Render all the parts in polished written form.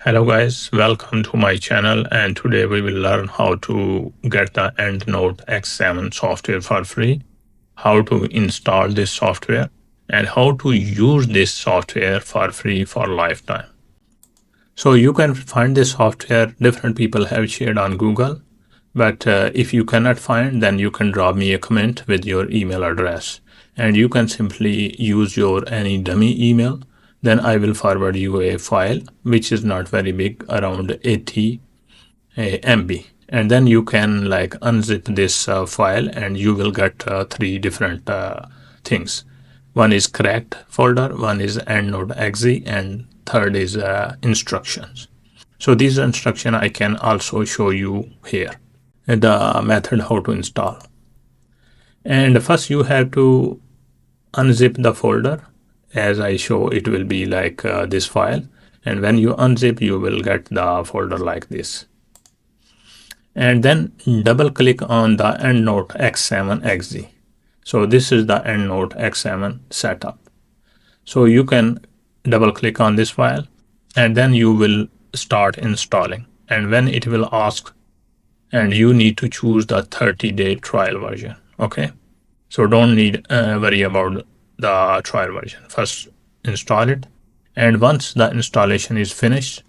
Hello guys, welcome to my channel, and today we will learn how to get the EndNote X7 software for free, how to install this software, and how to use this software for free for lifetime. So you can find this software, different people have shared on Google, but if you cannot find, then you can drop me a comment with your email address, and you can simply use your any dummy email. Then I will forward you a file which is not very big, around 80 MB, and then you can like unzip this file and you will get three different things. One is cracked folder, one is EndNote.exe, and third is instructions. So these instructions I can also show you here, the method how to install. And first you have to unzip the folder. As I show, it will be like this file, and when you unzip you will get the folder like this, and then double click on the EndNote X7exe. So this is the EndNote X7 setup. So you can double click on this file, and then you will start installing, and when it will ask, and you need to choose the 30-day trial version. Okay, so don't need worry about the trial version. First install it, and once the installation is finished,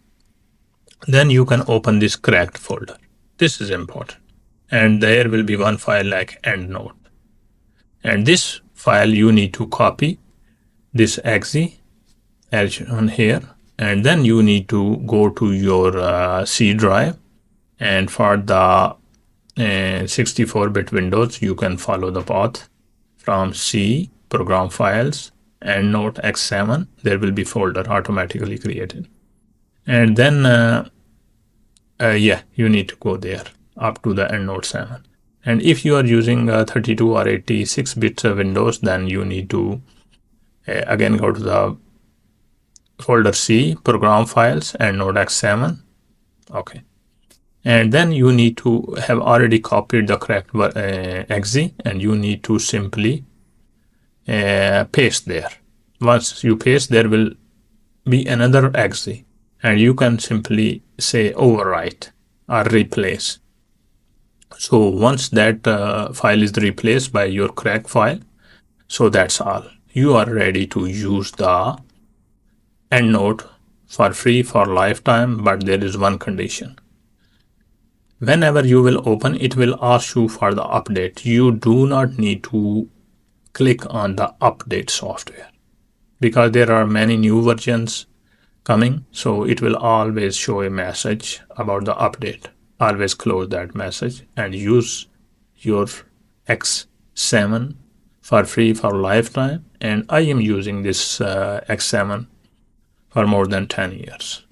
then you can open this cracked folder. This is important, and there will be one file like EndNote, and this file you need to copy this exe as shown here, and then you need to go to your C drive, and for the 64-bit Windows you can follow the path from C, program files, EndNote X7. There will be folder automatically created, and then you need to go there up to the EndNote 7. And if you are using 32 or 86-bit Windows, then you need to again go to the folder C, program files, EndNote X7. Okay, and then you need to have already copied the correct exe, and you need to simply paste there. Once you paste, there will be another exe, and you can simply say overwrite or replace. So once that file is replaced by your crack file, so that's all. You are ready to use the EndNote for free for lifetime, but there is one condition. Whenever you will open, it will ask you for the update. You do not need to click on the update software, because there are many new versions coming, so it will always show a message about the update. Always close that message and use your X7 for free for lifetime, and I am using this X7 for more than 10 years.